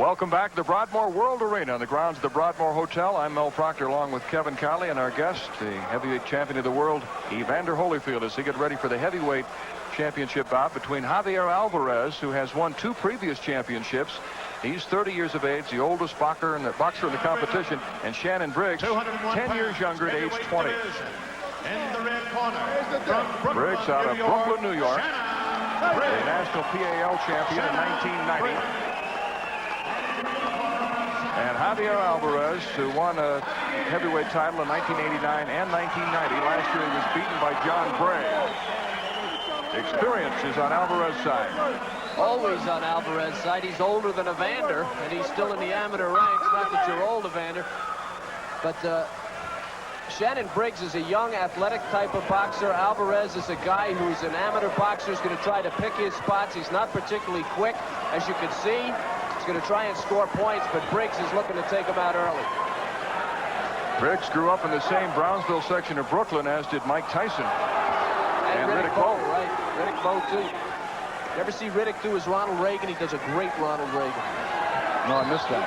Welcome back to the Broadmoor World Arena on the grounds of the Broadmoor Hotel. I'm Mel Proctor along with Kevin Kiley and our guest, the heavyweight champion of the world, Evander Holyfield, as he gets ready for the heavyweight championship bout between Javier Alvarez, who has won 2 previous championships. He's 30 years of age, the oldest boxer in the competition, and Shannon Briggs, 10 years younger at age 20. In the red corner, from Briggs out of Brooklyn, New York, a national PAL champion in 1990. And Javier Alvarez, who won a heavyweight title in 1989 and 1990. Last year he was beaten by John Bray. Experience is on Alvarez's side. Always on Alvarez's side. He's older than Evander, and he's still in the amateur ranks. Not that you're old, Evander. But Shannon Briggs is a young, athletic type of boxer. Alvarez is a guy who's an amateur boxer, who's going to try to pick his spots. He's not particularly quick, as you can see. He's going to try and score points, but Briggs is looking to take him out early. Briggs grew up in the same Brownsville section of Brooklyn as did Mike Tyson. And Riddick Bowe, right? Riddick Bowe, too. You ever see Riddick do his Ronald Reagan? He does a great Ronald Reagan. No, I missed that.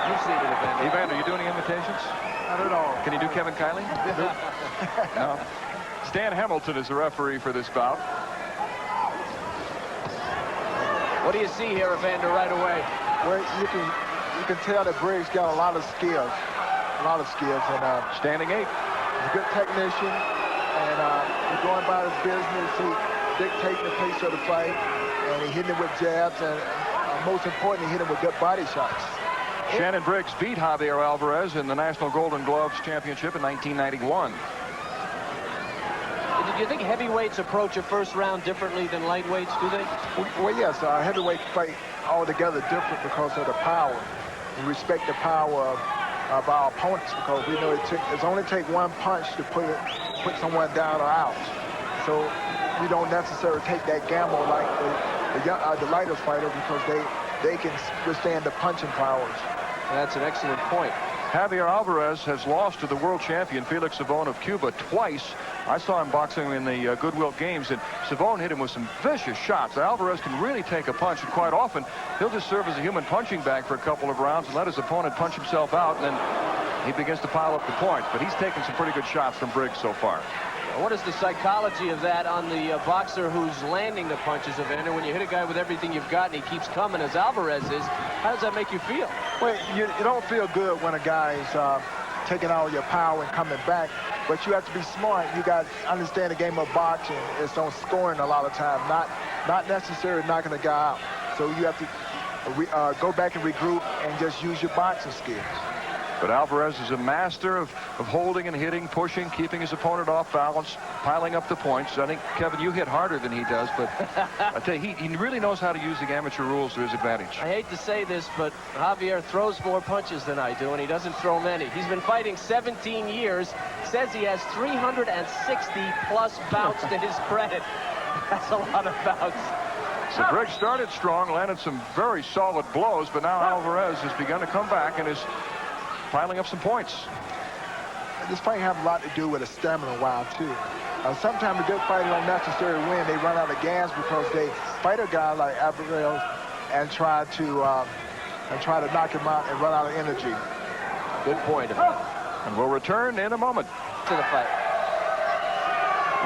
You've seen it, Evander. Evander, you do any imitations? Not at all. Can you do Kevin Kiley? No. Stan Hamilton is the referee for this bout. What do you see here, Evander, right away? Well, you can tell that Briggs got a lot of skills. And standing 8. He's a good technician, and he's going about his business. He's dictating the pace of the fight, and he's hitting it with jabs, and most importantly, hitting it with good body shots. Shannon Briggs beat Javier Alvarez in the National Golden Gloves Championship in 1991. Do you think heavyweights approach a first round differently than lightweights, do they? Well, yes, heavyweight fight altogether different because of the power. We respect the power of our opponents because we know it's only take one punch to put someone down or out. So we don't necessarily take that gamble like the lighter fighter because they can withstand the punching powers. And that's an excellent point. Javier Alvarez has lost to the world champion Felix Savon of Cuba twice. I saw him boxing in the Goodwill Games, and Savon hit him with some vicious shots. Alvarez can really take a punch, and quite often he'll just serve as a human punching bag for a couple of rounds and let his opponent punch himself out, and then he begins to pile up the points. But he's taken some pretty good shots from Briggs so far. What is the psychology of that on the boxer who's landing the punches, Evander? When you hit a guy with everything you've got and he keeps coming, as Alvarez is, how does that make you feel? Well, you don't feel good when a guy is taking all your power and coming back, but you have to be smart. You got to understand the game of boxing. It's on scoring a lot of time, not necessarily knocking a guy out. So you have to go back and regroup and just use your boxing skills. But Alvarez is a master of holding and hitting, pushing, keeping his opponent off balance, piling up the points. I think, Kevin, you hit harder than he does, but I tell you, he really knows how to use the amateur rules to his advantage. I hate to say this, but Javier throws more punches than I do, and he doesn't throw many. He's been fighting 17 years, says he has 360-plus bouts to his credit. That's a lot of bouts. So Briggs started strong, landed some very solid blows, but now Alvarez has begun to come back and is piling up some points. This fight have a lot to do with a stamina while too. Sometimes a good fighter don't necessarily win. They run out of gas because they fight a guy like Alvarez and try to knock him out and run out of energy. Good point. And we'll return in a moment to the fight.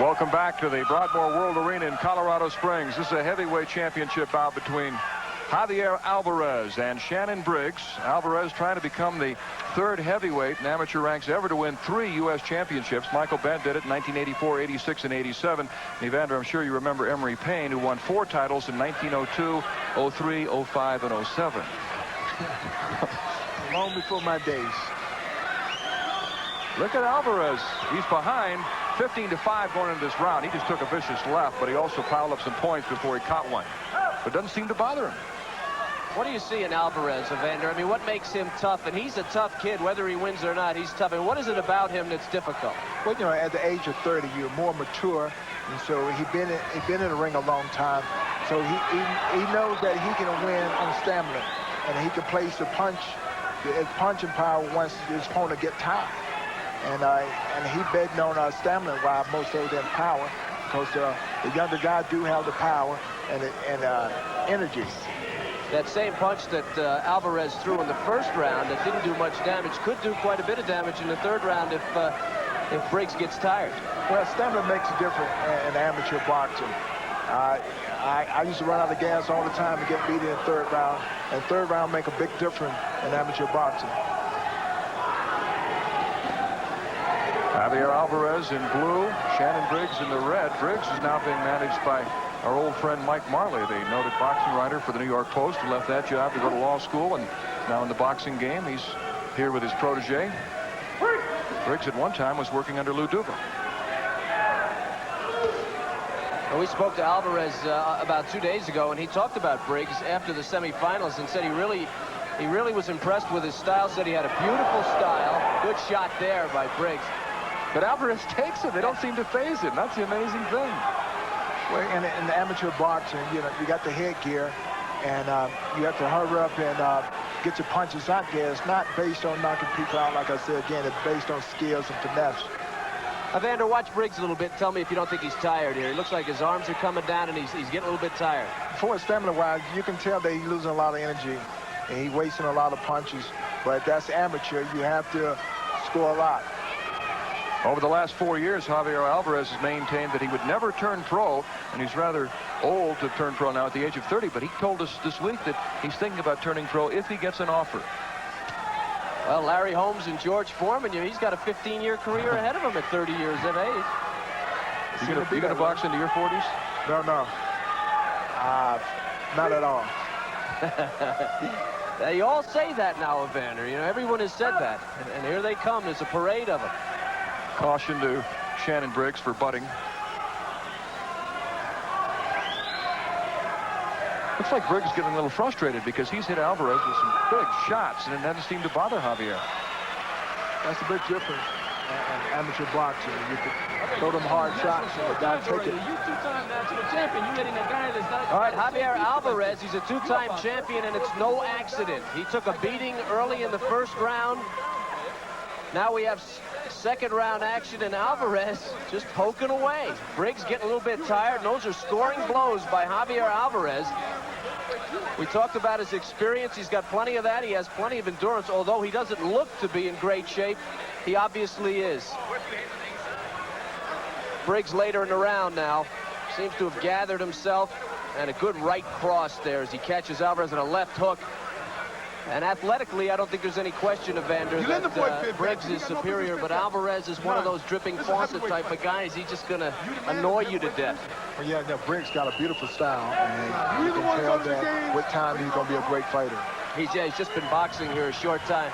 Welcome back to the Broadmoor World Arena in Colorado Springs. This is a heavyweight championship bout between Javier Alvarez and Shannon Briggs. Alvarez trying to become the 3rd heavyweight in amateur ranks ever to win 3 U.S. championships. Michael Bent did it in 1984, 86, and 87. Evander, I'm sure you remember Emery Payne, who won 4 titles in 1902, 03, 05, and 07. Long before my days. Look at Alvarez. He's behind 15-5 going into this round. He just took a vicious left, but he also piled up some points before he caught one. But doesn't seem to bother him. What do you see in Alvarez, Evander? I mean, what makes him tough? And he's a tough kid, whether he wins or not. He's tough. And what is it about him that's difficult? Well, you know, at the age of 30, you're more mature, and so he's been in the ring a long time. So he knows that he can win on stamina, and he can place the punching power once his opponent get tired. And he betting on stamina while most of them power, because the younger guy do have the power and energy. That same punch that Alvarez threw in the first round that didn't do much damage could do quite a bit of damage in the third round if Briggs gets tired. Well, stamina makes a difference in amateur boxing. I used to run out of gas all the time to get beat in the third round, and third round make a big difference in amateur boxing. Javier Alvarez in blue, Shannon Briggs in the red. Briggs is now being managed by our old friend Mike Marley, the noted boxing writer for the New York Post, who left that job to go to law school, and now in the boxing game, he's here with his protege. Briggs at one time was working under Lou Duva. Well, we spoke to Alvarez about 2 days ago, and he talked about Briggs after the semifinals and said he really was impressed with his style, said he had a beautiful style. Good shot there by Briggs. But Alvarez takes it. They don't seem to phase him. That's the amazing thing. Well, in the amateur boxing, you know, you got the headgear, and you have to hurry up and get your punches out there. It's not based on knocking people out, like I said again. It's based on skills and finesse. Evander, watch Briggs a little bit. Tell me if you don't think he's tired here. He looks like his arms are coming down, and he's getting a little bit tired. For stamina-wise, you can tell that he's losing a lot of energy, and he's wasting a lot of punches. But that's amateur. You have to score a lot. Over the last 4 years, Javier Alvarez has maintained that he would never turn pro, and he's rather old to turn pro now at the age of 30, but he told us this week that he's thinking about turning pro if he gets an offer. Well, Larry Holmes and George Foreman, he's got a 15-year career ahead of him at 30 years of age. You gonna box into your 40s? No. Not at all. You all say that now, Evander. You know, everyone has said that. And here they come. There's a parade of them. Caution to Shannon Briggs for butting. Looks like Briggs is getting a little frustrated because he's hit Alvarez with some big shots, and it doesn't seem to bother Javier. That's a big difference in amateur boxing. You can throw them hard shots and the guy take it. You two-time national champion. You hitting a guy that's not... All right, Javier Alvarez, he's a two-time champion, and it's no accident. He took a beating early in the first round. Now we have second round action, and Alvarez just poking away. Briggs getting a little bit tired, and those are scoring blows by Javier Alvarez. We talked about his experience. He's got plenty of that. He has plenty of endurance, although he doesn't look to be in great shape. He obviously is. Briggs later in the round now seems to have gathered himself, and a good right cross there as he catches Alvarez in a left hook. And athletically, I don't think there's any question, Evander, that Briggs is superior, but Alvarez is one of those dripping faucet type of guys. He's just going to annoy you to death. Well, yeah, Briggs got a beautiful style, and you can tell that with time he's going to be a great fighter. He's just been boxing here a short time.